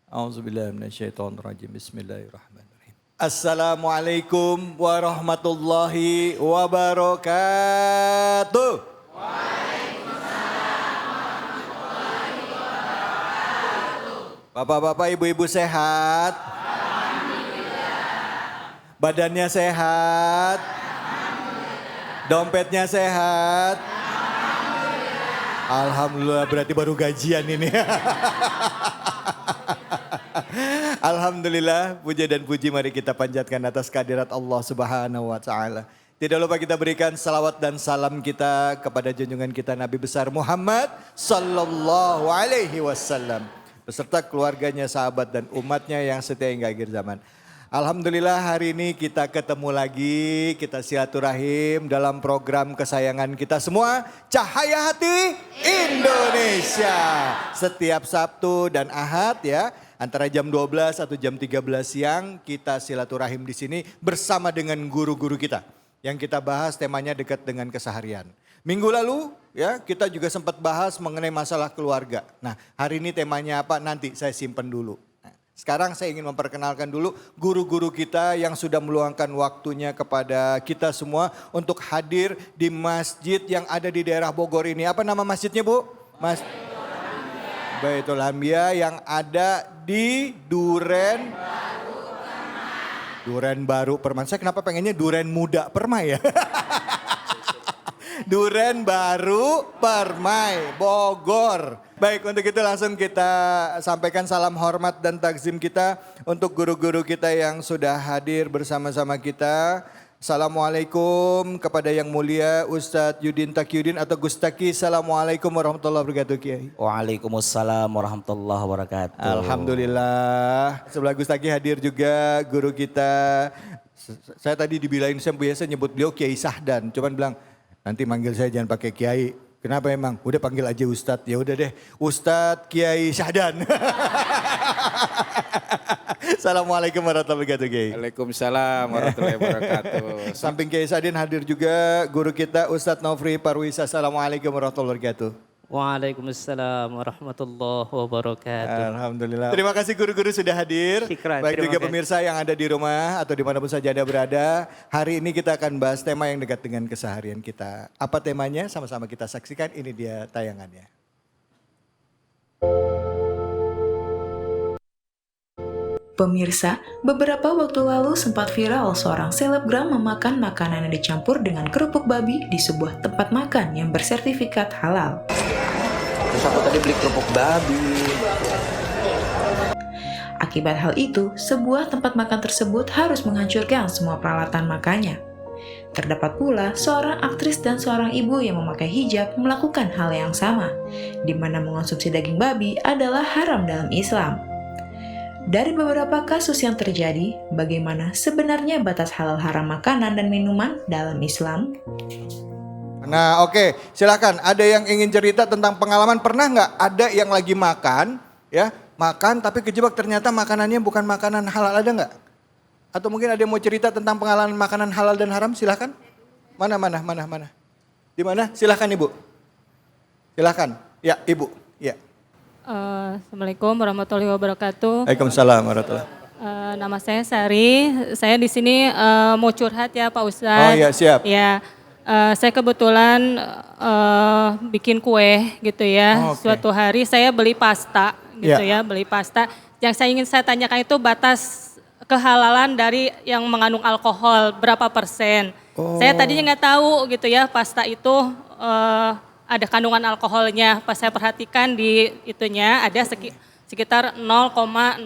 A'udzubillahi minasyaitonirrajim. Bismillahirrahmanirrahim. Assalamualaikum warahmatullahi wabarakatuh. Bapak-bapak, ibu-ibu sehat? Badannya sehat? Dompetnya sehat? Alhamdulillah, berarti baru gajian ini. Alhamdulillah, puja dan puji mari kita panjatkan atas kehadirat Allah Subhanahu wa taala. Tidak lupa kita berikan salawat dan salam kita kepada junjungan kita Nabi besar Muhammad sallallahu alaihi wasallam beserta keluarganya, sahabat dan umatnya yang setia hingga akhir zaman. Alhamdulillah hari ini kita ketemu lagi, kita silaturahim dalam program kesayangan kita semua, Cahaya Hati Indonesia. Setiap Sabtu dan Ahad ya, antara jam 12 atau jam 13 siang kita silaturahim di sini bersama dengan guru-guru kita. Yang kita bahas temanya dekat dengan keseharian. Minggu lalu ya kita juga sempat bahas mengenai masalah keluarga. Nah hari ini temanya apa nanti saya simpen dulu. Sekarang saya ingin memperkenalkan dulu guru-guru kita yang sudah meluangkan waktunya kepada kita semua untuk hadir di masjid yang ada di daerah Bogor ini. Apa nama masjidnya Bu? Baitul Anbiya yang ada di Duren Baru Permai. Saya kenapa pengennya Duren Muda Permai ya? Duren Baru Permai, Bogor. Baik, untuk itu langsung kita sampaikan salam hormat dan takzim kita untuk guru-guru kita yang sudah hadir bersama-sama kita. Assalamualaikum kepada yang mulia Ustadz Yudin Takyudin atau Gus Taki. Assalamualaikum warahmatullahi wabarakatuh Kiai. Waalaikumsalam warahmatullahi wabarakatuh. Alhamdulillah. Sebelah Gus Taki hadir juga guru kita. Saya tadi dibilangin saya biasa nyebut beliau Kiai Sahdan. Cuman bilang nanti manggil saya jangan pakai Kiai. Kenapa emang? Udah panggil aja Ustadz. Ya udah deh, Ustadz Kiai Sahdan. Assalamualaikum warahmatullahi wabarakatuh Kiai. Waalaikumsalam warahmatullahi wabarakatuh. Samping Kiai Sahdan hadir juga guru kita Ustadz Nofri Parwisa. Assalamualaikum warahmatullahi wabarakatuh. Waalaikumsalam warahmatullahi wabarakatuh. Alhamdulillah. Terima kasih guru-guru sudah hadir. Syikran, Baik juga terima kasih. pemirsa yang ada di rumah atau dimanapun saja Anda berada. Hari ini kita akan bahas tema yang dekat dengan keseharian kita. Apa temanya? Sama-sama kita saksikan. Ini dia tayangannya. Pemirsa, beberapa waktu lalu sempat viral seorang selebgram memakan makanan yang dicampur dengan kerupuk babi di sebuah tempat makan yang bersertifikat halal. Terus aku tadi beli kerupuk babi. Akibat hal itu, sebuah tempat makan tersebut harus menghancurkan semua peralatan makannya. Terdapat pula seorang aktris dan seorang ibu yang memakai hijab melakukan hal yang sama, di mana mengonsumsi daging babi adalah haram dalam Islam. Dari beberapa kasus yang terjadi, bagaimana sebenarnya batas halal haram makanan dan minuman dalam Islam? Nah oke, silakan. Ada yang ingin cerita tentang pengalaman, pernah nggak ada yang lagi makan, ya makan tapi kejebak ternyata makanannya bukan makanan halal, ada nggak? Atau mungkin ada yang mau cerita tentang pengalaman makanan halal dan haram, silakan. Mana? Di mana? Silakan Ibu. Silakan. Ya Ibu. Ya. Assalamualaikum warahmatullahi wabarakatuh. Waalaikumsalam warahmatullahi. Nama saya Sari. Saya di sini mau curhat ya Pak Ustadz. Oh iya siap. Ya, saya kebetulan bikin kue gitu ya. Oh, oke. Suatu hari saya beli pasta gitu Ya. ya, beli pasta. Yang saya ingin saya tanyakan itu batas kehalalan dari yang mengandung alkohol berapa persen. Oh. Saya tadinya nggak tahu gitu ya pasta itu ada kandungan alkoholnya. Pas saya perhatikan di itunya ada sekitar 0,000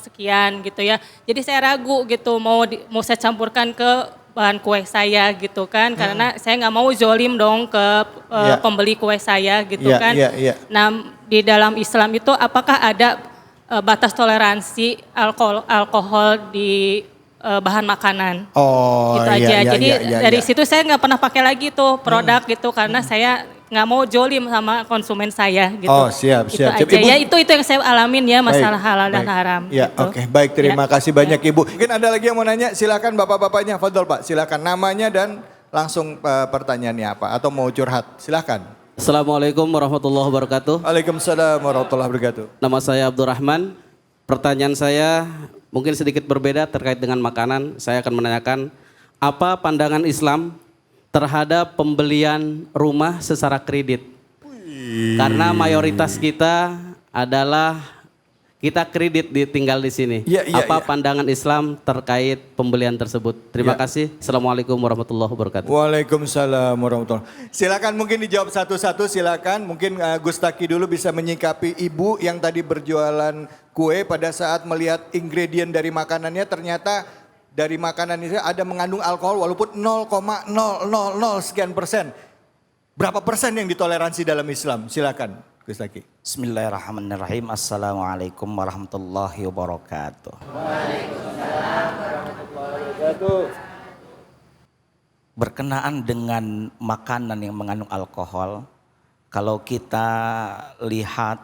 sekian gitu ya. Jadi saya ragu gitu mau saya campurkan ke bahan kue saya gitu kan. Karena saya nggak mau zolim dong ke Ya. pembeli kue saya gitu Ya, kan. ya. Nah di dalam Islam itu apakah ada batas toleransi alkohol di bahan makanan? Oh Gitu iya, aja. Jadi iya, dari iya. situ saya nggak pernah pakai lagi tuh produk gitu karena saya nggak mau jolim sama konsumen saya gitu. Oh siap. Itu aja. Ibu, Ya itu yang saya alamin ya masalah baik, halal dan baik. haram. Ya gitu. oke baik, terima Ya. kasih banyak Ibu. Mungkin ada lagi yang mau nanya, silakan bapak-bapaknya. Fadol Pak, silakan namanya dan langsung pertanyaannya apa atau mau curhat, silakan. Assalamualaikum warahmatullahi wabarakatuh. Waalaikumsalam warahmatullahi wabarakatuh. Nama saya Abdurrahman. Pertanyaan saya mungkin sedikit berbeda terkait dengan makanan. Saya akan menanyakan apa pandangan Islam terhadap pembelian rumah secara kredit? Karena mayoritas kita adalah kita kredit tinggal di sini. Apa pandangan Islam terkait pembelian tersebut? Terima kasih. Assalamualaikum warahmatullahi wabarakatuh. Waalaikumsalam warahmatullahi wabarakatuh. Silakan mungkin dijawab satu-satu, silakan. Mungkin Gustaki dulu bisa menyikapi ibu yang tadi berjualan kue pada saat melihat ingredient dari makanannya ternyata dari makanan ini ada mengandung alkohol walaupun 0,000 sekian persen. Berapa persen yang ditoleransi dalam Islam? Silakan Gustaki. Bismillahirrahmanirrahim. Assalamualaikum warahmatullahi wabarakatuh. Waalaikumsalam warahmatullahi wabarakatuh. Berkenaan dengan makanan yang mengandung alkohol, kalau kita lihat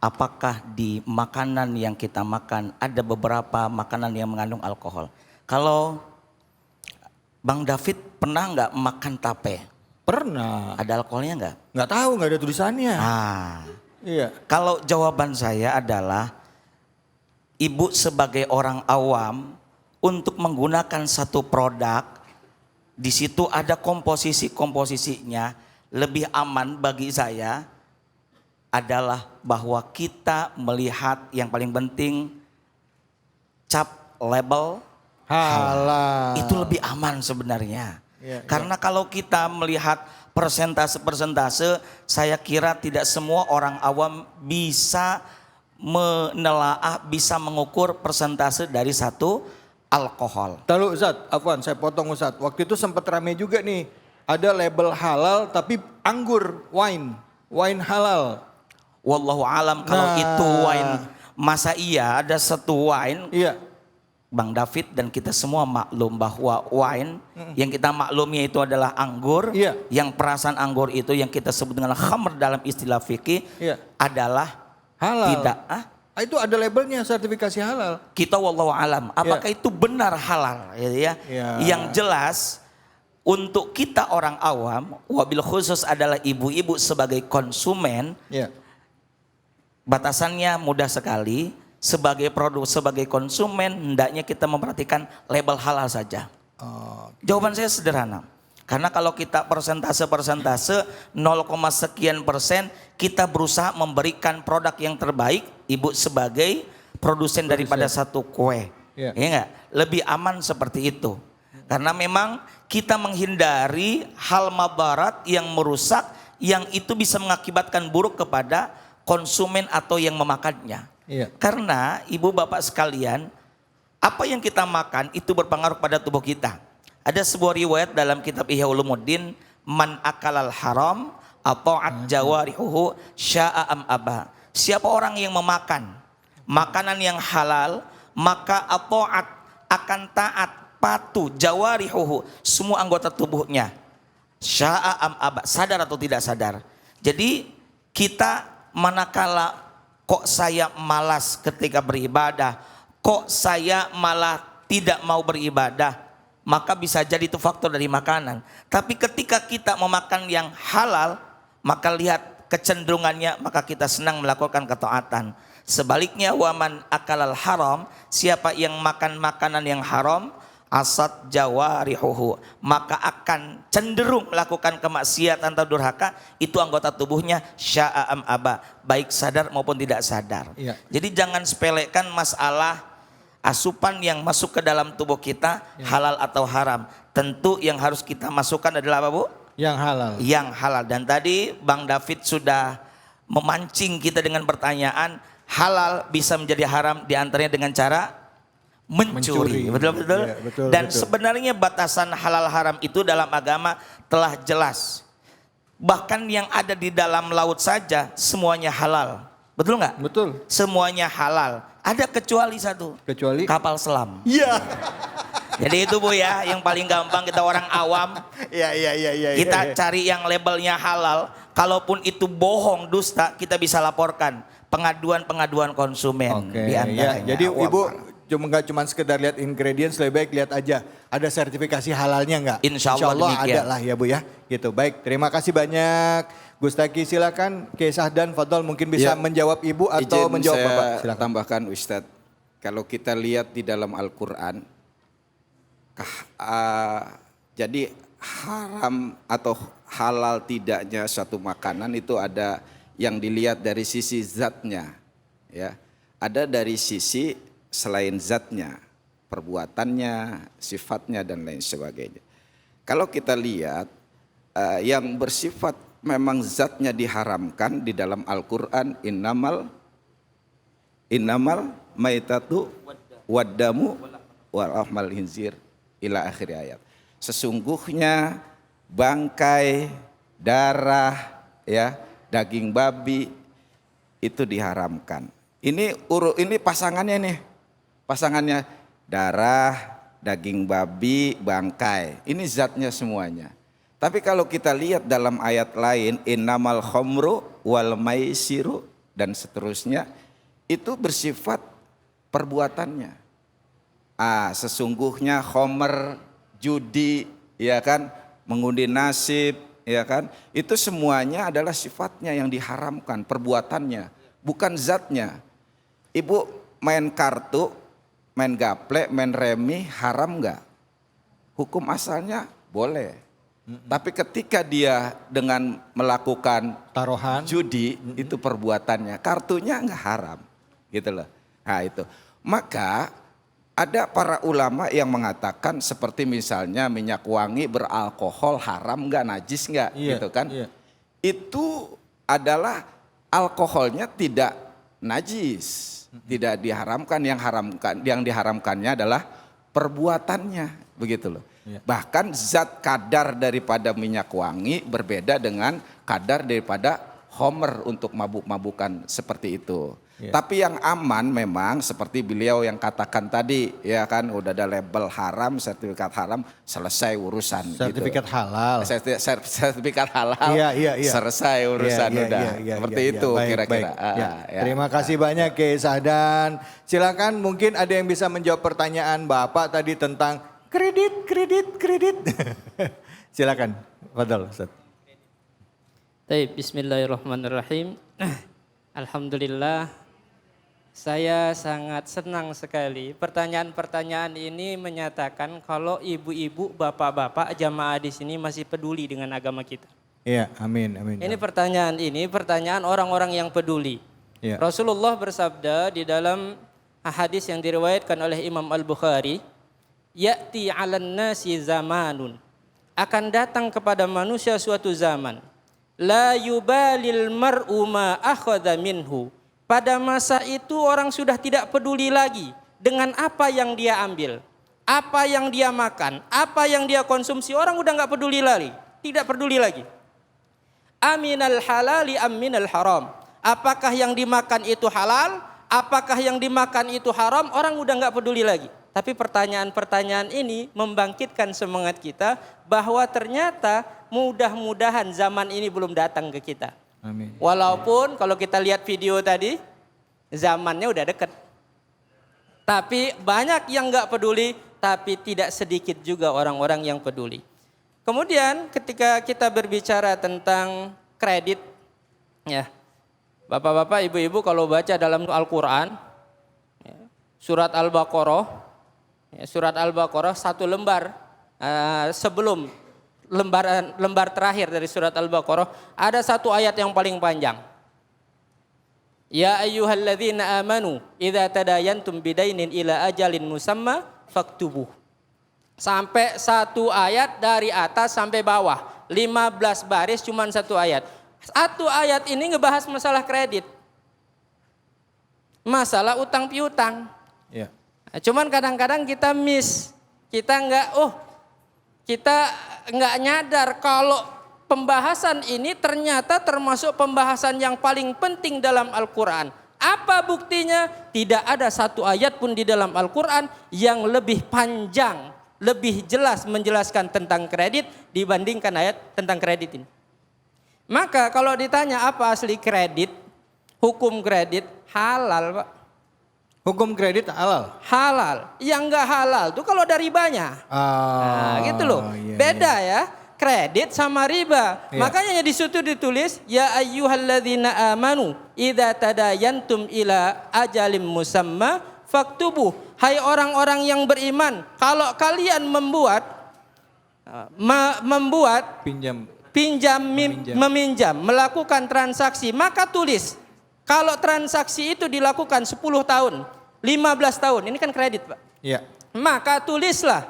apakah di makanan yang kita makan ada beberapa makanan yang mengandung alkohol. Kalau Bang David pernah nggak makan tape? Pernah. Ada alkoholnya nggak? Nggak tahu, nggak ada tulisannya. Iya. Kalau jawaban saya adalah ibu sebagai orang awam untuk menggunakan satu produk, di situ ada komposisinya, lebih aman bagi saya adalah bahwa kita melihat yang paling penting cap label halal. Itu lebih aman sebenarnya. Karena ya. kalau kita melihat persentase, saya kira tidak semua orang awam bisa menelaah, bisa mengukur persentase dari satu alkohol. Lalu Ustadz, afwan saya potong Ustadz. Waktu itu sempat rame juga nih, ada label halal tapi anggur, wine halal. Wallahu alam kalau itu wine, masa iya ada satu wine? Iya. Bang David dan kita semua maklum bahwa wine yang kita maklumnya itu adalah anggur, yang perasaan anggur itu yang kita sebut dengan khamr dalam istilah fikih adalah halal. Tidak. Itu ada labelnya sertifikasi halal. Kita wallahu alam, apakah itu benar halal ya? Yang jelas untuk kita orang awam, wabil khusus adalah ibu-ibu sebagai konsumen, batasannya mudah sekali. Sebagai produk, sebagai konsumen, hendaknya kita memperhatikan label halal saja. Jawaban saya sederhana. Karena kalau kita persentase 0, sekian persen, kita berusaha memberikan produk yang terbaik, ibu sebagai produsen daripada satu kue. Ya enggak? Lebih aman seperti itu. Karena memang kita menghindari hal madarat yang merusak, yang itu bisa mengakibatkan buruk kepada konsumen atau yang memakannya. Karena ibu bapak sekalian, apa yang kita makan itu berpengaruh pada tubuh kita. Ada sebuah riwayat dalam kitab Ihya Ulumuddin, man akalal haram ata'at jawarihuhu sya'a am aba. Siapa orang yang memakan makanan yang halal, maka ata'at akan taat, patuh, jawarihuhu, semua anggota tubuhnya. Sya'a am aba, sadar atau tidak sadar. Jadi kita manakala kok saya malas ketika beribadah, kok saya malah tidak mau beribadah, maka bisa jadi itu faktor dari makanan. Tapi ketika kita memakan yang halal, maka lihat kecenderungannya, maka kita senang melakukan ketaatan. Sebaliknya waman akalal haram, siapa yang makan makanan yang haram, asad jawarihuhu, maka akan cenderung melakukan kemaksiatan atau durhaka, itu anggota tubuhnya sya'a am aba, baik sadar maupun tidak sadar. Jadi jangan sepelekan masalah asupan yang masuk ke dalam tubuh kita, halal atau haram. Tentu yang harus kita masukkan adalah apa, Bu? Yang halal. Yang halal. Dan tadi Bang David sudah memancing kita dengan pertanyaan, halal bisa menjadi haram diantaranya dengan cara mencuri. Betul-betul. Dan sebenarnya batasan halal haram itu dalam agama telah jelas. Bahkan yang ada di dalam laut saja semuanya halal. Betul nggak? Betul. Semuanya halal. Ada kecuali satu. Kecuali kapal selam. Iya. Jadi itu Bu ya, yang paling gampang kita orang awam. Iya. Kita cari yang labelnya halal. Kalaupun itu bohong, dusta, kita bisa laporkan pengaduan konsumen. Jadi Ibu nggak cuma sekedar lihat ingredients, lebih baik lihat aja ada sertifikasi halalnya nggak? Insya Allah ada demikian. lah ya Bu ya. Gitu. Baik, terima kasih banyak. Gustaki silakan, Kiai Sahdan, Fadol mungkin bisa Ya, menjawab Ibu atau izin menjawab saya Bapak. Silakan. tambahkan Ustadz, kalau kita lihat di dalam Al-Quran, jadi haram atau halal tidaknya suatu makanan itu ada yang dilihat dari sisi zatnya, ya. Ada dari sisi selain zatnya, perbuatannya, sifatnya dan lain sebagainya. Kalau kita lihat yang bersifat memang zatnya diharamkan di dalam Al-Quran, innamal maitatu waddamu walahmal hinzir ila akhir ayat. Sesungguhnya bangkai, darah, ya, daging babi itu diharamkan. Ini pasangannya nih. Pasangannya darah, daging babi, bangkai. Ini zatnya semuanya. Tapi kalau kita lihat dalam ayat lain, innamal khamru wal maisiru dan seterusnya, itu bersifat perbuatannya. Sesungguhnya khamr, judi, ya kan, mengundi nasib, ya kan, itu semuanya adalah sifatnya yang diharamkan, perbuatannya, bukan zatnya. Ibu main kartu, main gaple, main remi, haram nggak? Hukum asalnya boleh. Tapi ketika dia dengan melakukan Taruhan. judi, itu perbuatannya, kartunya nggak haram, gitu loh. Nah itu, maka ada para ulama yang mengatakan seperti misalnya minyak wangi beralkohol haram nggak, najis nggak, gitu kan? Iya. Itu adalah alkoholnya tidak najis, tidak diharamkan. Yang diharamkannya adalah perbuatannya, begitu loh. Iya. Bahkan zat kadar daripada minyak wangi berbeda dengan kadar daripada homer untuk mabuk-mabukan seperti itu. Iya. Tapi yang aman memang seperti beliau yang katakan tadi, ya kan, udah ada label haram, sertifikat haram, selesai urusan. Sertifikat gitu. halal. Sertifikat halal, Iya. selesai urusan Iya, udah. iya, Seperti iya, itu baik, kira-kira. baik. Ya. Ya. Terima kasih banyak Kiai Sahdan. Silakan mungkin ada yang bisa menjawab pertanyaan Bapak tadi tentang kredit. Silakan, Fadol Ustaz. Baik, bismillahirrahmanirrahim. Alhamdulillah, saya sangat senang sekali. Pertanyaan-pertanyaan ini menyatakan kalau ibu-ibu, bapak-bapak, jamaah di sini masih peduli dengan agama kita. Iya, amin. Ini pertanyaan orang-orang yang peduli. Iya. Rasulullah bersabda di dalam hadis yang diriwayatkan oleh Imam Al-Bukhari, ya'ti 'alan nasi zamanun. Akan datang kepada manusia suatu zaman. La yubalil mar'u ma akhadha minhu. Pada masa itu orang sudah tidak peduli lagi dengan apa yang dia ambil, apa yang dia makan, apa yang dia konsumsi. Orang udah nggak peduli lagi, tidak peduli lagi. Aminal halali aminal haram. Apakah yang dimakan itu halal? Apakah yang dimakan itu haram? Orang udah nggak peduli lagi. Tapi pertanyaan-pertanyaan ini membangkitkan semangat kita bahwa ternyata mudah-mudahan zaman ini belum datang ke kita. Amin. Walaupun kalau kita lihat video tadi, zamannya udah deket. Tapi banyak yang nggak peduli, tapi tidak sedikit juga orang-orang yang peduli. Kemudian ketika kita berbicara tentang kredit, ya, bapak-bapak, ibu-ibu kalau baca dalam Al-Quran, ya, surat Al-Baqarah, surat Al-Baqarah satu lembar sebelum lembar terakhir dari surat Al-Baqarah ada satu ayat yang paling panjang. Ya ayyuhalladzina amanu idza tadayantum bidainin ila ajalin musamma faktubuh. Sampai satu ayat dari atas sampai bawah. 15 baris cuman satu ayat. Satu ayat ini ngebahas masalah kredit. Masalah utang piutang. Iya. Cuman kadang-kadang kita miss, kita nggak nyadar kalau pembahasan ini ternyata termasuk pembahasan yang paling penting dalam Al-Quran. Apa buktinya? Tidak ada satu ayat pun di dalam Al-Quran yang lebih panjang, lebih jelas menjelaskan tentang kredit dibandingkan ayat tentang kredit ini. Maka kalau ditanya apa asli kredit, hukum kredit halal, Pak. Hukum kredit halal. Halal. Yang enggak halal tuh kalau ada ribanya. Nah, gitu loh. Iya, Beda ya. Kredit sama riba. Iya. Makanya di situ ditulis ya ayyuhalladzina amanu idza tadayantum ila ajalim musamma faktubuh. Hai orang-orang yang beriman, kalau kalian membuat meminjam, melakukan transaksi, maka tulis. Kalau transaksi itu dilakukan 10 tahun, 15 tahun, ini kan kredit Pak. Iya. Maka tulislah.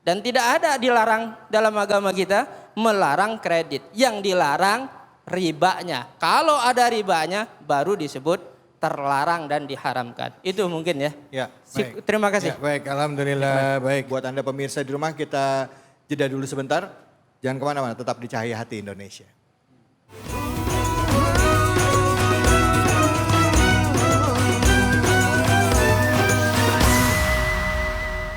Dan tidak ada dilarang dalam agama kita melarang kredit. Yang dilarang ribanya. Kalau ada ribanya baru disebut terlarang dan diharamkan. Itu mungkin ya. Ya, baik. Terima kasih. Ya, baik, alhamdulillah. Baik, buat Anda pemirsa di rumah kita jeda dulu sebentar. Jangan kemana-mana, tetap di Cahaya Hati Indonesia.